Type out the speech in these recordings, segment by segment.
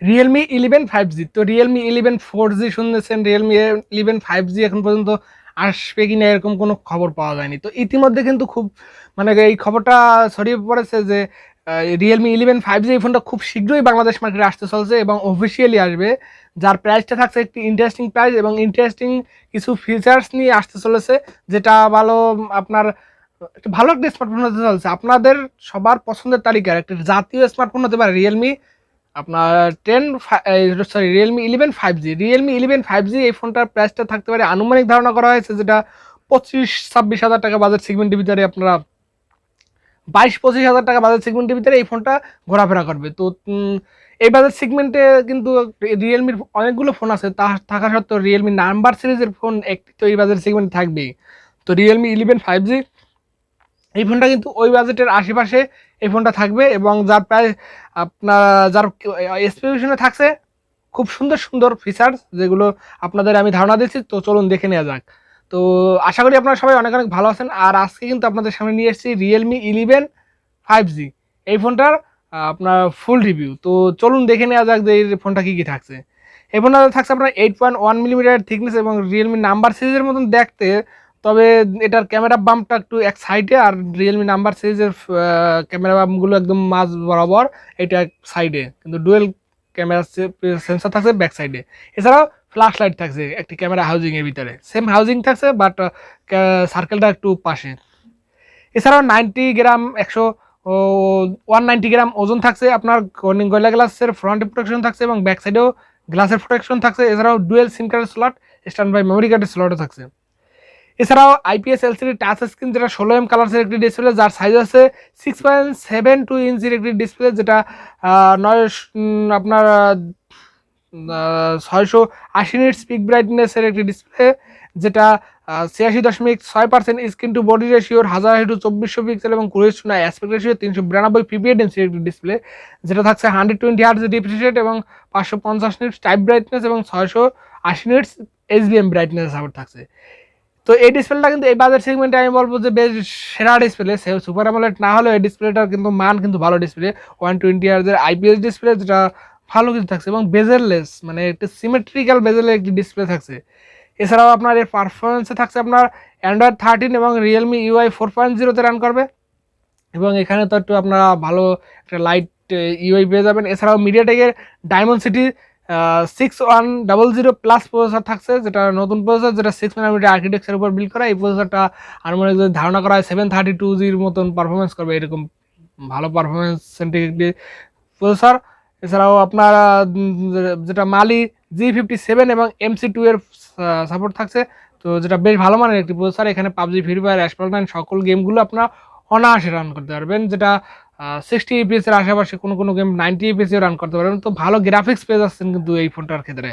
Realme 11 5G। তো Realme 11 4G শুনেছেন, Realme 11 5G এখন পর্যন্ত আসবে কিনা এরকম কোনো খবর পাওয়া যায়নি। তো ইতিমধ্যে কিন্তু খুব মানে এই খবরটা ছড়িয়ে পড়েছে যে Realme 11 5G এই ফোনটা খুব শীঘ্রই বাংলাদেশ মার্কেটে আসতে চলছে এবং অফিসিয়ালি আসবে, যার প্রাইসটা থাকছে একটি ইন্টারেস্টিং প্রাইস এবং ইন্টারেস্টিং কিছু ফিচার্স নিয়ে আসতে চলেছে, যেটা ভালো আপনার একটা ভালো একটা স্মার্টফোন হতে চলছে। আপনাদের সবার পছন্দের তালিকার একটা জাতীয় স্মার্টফোন হতে পারে রিয়েলমি আপনার রিয়েলমি 11 5G। রিয়েলমি 11 5G এই ফোনটার প্রাইসটা থাকতে পারে আনুমানিক ধারণা করা হয়েছে যেটা 25-26 হাজার টাকা বাজেট সেগমেন্টের ভিতরে, আপনারা 22-25 হাজার টাকা বাজেট সেগমেন্টের ভিতরে এই ফোনটা ঘোরাফেরা করবে। তো এই বাজেট সেগমেন্টে কিন্তু রিয়েলমির অনেকগুলো ফোন আছে, তা থাকা সত্ত্বেও রিয়েলমি নাম্বার সিরিজের ফোন একটি তো এই বাজেট সেগমেন্টে থাকবেই। তো রিয়েলমি 11 5G এই ফোনটা কিন্তু ওই বাজেটের আশেপাশে এই ফোনটা থাকবে এবং যার প্রায় আপনার যার স্পেসিফিকেশনে থাকছে খুব সুন্দর সুন্দর ফিচার্স, যেগুলো আপনাদের আমি ধারণা দিচ্ছি। তো চলুন দেখে নেওয়া যাক। তো আশা করি আপনারা সবাই অনেক অনেক ভালো আছেন। আর আজকে কিন্তু আপনাদের সামনে নিয়ে এসেছি রিয়েলমি 11 5G এই ফোনটার আপনার ফুল রিভিউ। তো চলুন দেখে নেওয়া যাক যে এই ফোনটা কী কী থাকছে। এই ফোনটা থাকছে আপনার 8.1 মিলিমিটার থিকনেস এবং রিয়েলমি নাম্বার সিরিজের মতন দেখতে, তবে এটার ক্যামেরা বাম্পটা একটু এক সাইডে, আর রিয়েলমি নাম্বার সিরিজের ক্যামেরা বাম্পগুলো একদম মাঝ বরাবর, এটা এক সাইডে, কিন্তু ডুয়েল ক্যামেরা সেন্সর থাকছে ব্যাক সাইডে। এছাড়াও ফ্ল্যাশ লাইট থাকছে একটি ক্যামেরা হাউজিং এর ভিতরে, সেম হাউজিং থাকছে বাট সার্কেলটা একটু পাশে। এছাড়াও 90 গ্রাম 190 গ্রাম ওজন থাকছে। আপনার গরিলা গ্লাসের ফ্রন্ট প্রোটেকশন থাকছে এবং ব্যাক সাইডেও গ্লাসের প্রোটেকশন থাকছে। এছাড়াও ডুয়েল সিম কার্ডের স্লট, স্ট্যান্ড বাই মেমোরি কার্ডের স্লটও থাকছে। এছাড়াও IPS LCD টাচ স্ক্রিন, যেটা 16 এম কালার্সের একটি ডিসপ্লে, যার সাইজ আছে 6.72 ইঞ্চির একটি ডিসপ্লে, যেটা আপনার 680 নিটস পিক ব্রাইটনেসের একটি ডিসপ্লে, যেটা 86.6% স্ক্রিন টু বডি রেশিওর 1000x2400 পিক্সেল এবং কোরেস্টুনা অ্যাসপেক্ট রেশিও 392 পিপিএ ডেন্সিটির একটি ডিসপ্লে, যেটা থাকছে 120 হার্টজ রিফ্রেশ রেট এবং 550 নিটস টাইপ ব্রাইটনেস এবং 680 নিটস HBM ব্রাইটনেস সাপোর্ট থাকছে। তো এই ডিসপ্লেটা কিন্তু এই বাজেট সেগমেন্টে আমি বলবো যে বেশ সেরা ডিসপ্লে। সুপার অ্যামোলেড না হলেও এই ডিসপ্লেটার কিন্তু মান কিন্তু ভালো ডিসপ্লে, 120 হার্জের IPS ডিসপ্লে, যেটা ভালো কিছু থাকছে এবং বেজেললেস, মানে একটা সিমেট্রিক্যাল বেজেলের একটি ডিসপ্লে থাকছে। এছাড়াও আপনার এর পারফরমেন্সে থাকছে আপনার অ্যান্ড্রয়েড 13 এবং রিয়েলমি UI 4.0-তে রান করবে এবং এখানে তো একটু আপনারা ভালো একটা লাইট UI পেয়ে যাবেন। এছাড়াও মিডিয়াটেকের ডায়মন্ডসিটি 6100 প্লাস প্রসেসর থাকছে, যেটা নতুন প্রসেসর, যেটা 6 নানোমিটার আর্কিটেকচারের উপর বিল্ড করা। এই প্রসেসরটা আনুমানিক যদি ধারণা করা হয় 732Gর মতন পারফরমেন্স করবে, এরকম ভালো পারফরমেন্স সেন্ট্রিক একটি প্রসেসর। এছাড়াও আপনার যেটা মালি G57 এবং MC2 এর সাপোর্ট থাকছে, তো যেটা বেশ ভালো মানের একটি প্রসেসর। এখানে পাবজি, ফ্রি ফায়ার, অ্যাসপাল্ট সকল গেমগুলো আপনারা অনায়াসে রান করতে পারবেন, যেটা 60 FPS এর আশেপাশে কোনো কোনো গেম 90 FPS রান করতে পারবেন। তো ভালো গ্রাফিক্স পেয়ে যাচ্ছেন কিন্তু এই ফোনটার ক্ষেত্রে,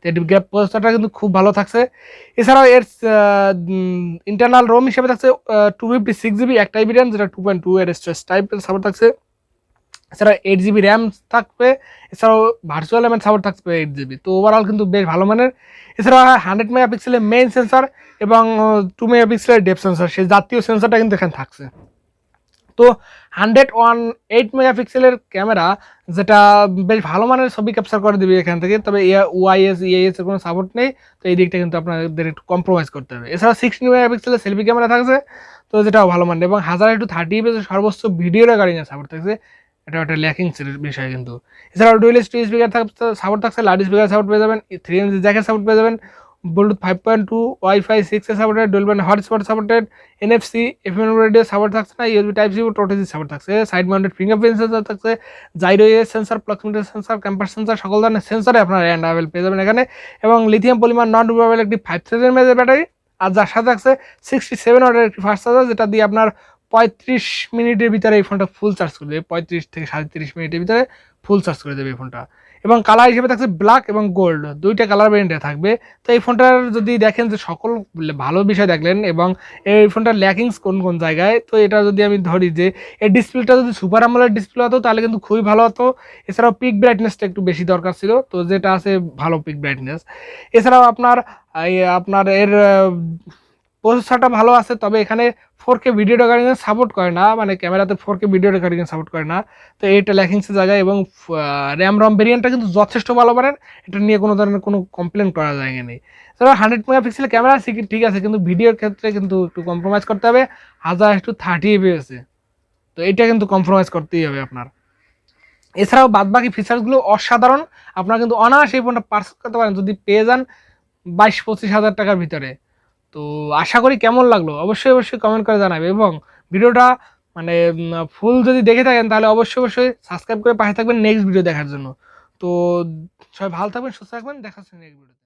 তো এর প্রসেসরটা কিন্তু খুব ভালো থাকছে। এছাড়াও এর ইন্টারনাল রোম হিসেবে থাকছে 256GB একটাই র্যাম, যেটা 2.2 এর স্টোরেজ টাইপ সাপোর্ট থাকছে। এছাড়া 8GB র্যাম থাকবে। এছাড়াও ভার্চুয়াল র্যামের সাপোর্ট থাকবে 8GB। তো ওভারঅল কিন্তু বেশ ভালো মানের। এছাড়া 100 মেগাপিক্সেলের মেইন সেন্সর এবং 2 মেগাপিক্সেলের ডেপথ সেন্সর, সেই জাতীয় সেন্সরটা কিন্তু এখানে থাকছে। তো 108 মেগাপিক্সেলের ক্যামেরা, যেটা বেশ ভালো মানের ছবি ক্যাপচার করে দেবে এখান থেকে, তবে OIS EIS এর কোনো সাপোর্ট নেই, তো এই দিকটা কিন্তু আপনাদের একটু কম্প্রোমাইজ করতে হবে। এছাড়া 16 মেগাপিক্সেলের সেলফি ক্যামেরা থাকছে, তো যেটাও ভালো মানের এবং 1080 FPS সর্বোচ্চ ভিডিও রেকর্ডিং এর সাপোর্ট থাকছে, এটা একটা ল্যাকিং বিষয় কিন্তু। এছাড়াও ডুয়েল স্টোরেজ স্পিকার সাপোর্ট থাকছে, লাউড স্পিকার সাপোর্ট পেয়ে যাবেন, 3 ইঞ্চি জ্যাকের সাপোর্ট পেয়ে যাবেন, ব্লুটুথ 5.2, ওয়াইফাই 6 এর supported, dual band hotspot supported, NFC FM radio support থাকছে না, USB type C port OTG support থাকছে, সাইড মাউন্টেড ফিঙ্গারপ্রিন্ট সেন্সর থাকছে, gyroscope sensor, proximity sensor, compass sensor, সকল ধরনের সেন্সরে আপনারা অ্যান্ডাবেল পেয়ে যাবেন এখানে, এবং লিথিয়াম পলিমার নন রিমুভেবল একটি 5000 mAh ব্যাটারি, আর যার সাথে থাকছে 67 ওয়াটের একটি ফাস্ট চার্জার, যেটা দিয়ে আপনার 35 মিনিটের ভিতরে এই ফোনটা ফুল চার্জ করে দেবে, 35 থেকে 37.5 মিনিটের ভিতরে ফুল চার্জ করে দেবে এই ফোনটা। এবং কালার হিসেবে থাকছে ব্ল্যাক এবং গোল্ড, দুইটা কালার ভেরিয়েন্টে থাকবে। তো এই ফোনটার যদি দেখেন যে সকল ভালো বিষয় দেখলেন এবং এই ফোনটার ল্যাকিংস কোন কোন জায়গায়, তো এটা যদি আমি ধরি যে এই ডিসপ্লেটা যদি সুপার আমোলেড ডিসপ্লে হতো তাহলে কিন্তু খুবই ভালো হতো। এছাড়াও পিক ব্রাইটনেসটা একটু বেশি দরকার ছিল, তো যেটা আছে ভালো পিক ব্রাইটনেস। এছাড়াও আপনার এর প্রসেসরটা ভালো আছে, তবে এখানে 4K ভিডিও রেকর্ডিং সাপোর্ট করে না, মানে ক্যামেরাতে 4K ভিডিও রেকর্ডিং সাপোর্ট করে না, তো এইটা ল্যাকিংসের জায়গায়। এবং র্যাম রম ভেরিয়েন্টটা কিন্তু যথেষ্ট ভালো পারেন, এটা নিয়ে কোনো ধরনের কোনো কমপ্লেন করা যায় না। তবে 100 মেগাপিক্সেল ক্যামেরা ঠিক আছে, কিন্তু ভিডিওর ক্ষেত্রে কিন্তু একটু কম্প্রোমাইজ করতে হবে, 1000:30 fps, তো এটা কিন্তু কম্প্রোমাইজ করতেই হবে আপনার। এছাড়াও বাদবাকি ফিচার্সগুলো অসাধারণ, আপনারা কিন্তু অনায়াসে এই ফোনটা পারচেজ করতে পারেন যদি পেয়ে যান 22-25 হাজার টাকার ভিতরে। তো আশা করি কেমন লাগলো অবশ্যই কমেন্ট করে জানাবে, এবং ভিডিওটা মানে ফুল যদি দেখে থাকেন তাহলে অবশ্যই সাবস্ক্রাইব করে পাশে থাকবেন নেক্সট ভিডিও দেখার জন্য। তো সবাই ভালো থাকবেন, সুস্থ থাকবেন, দেখা হচ্ছে নেক্সট ভিডিও।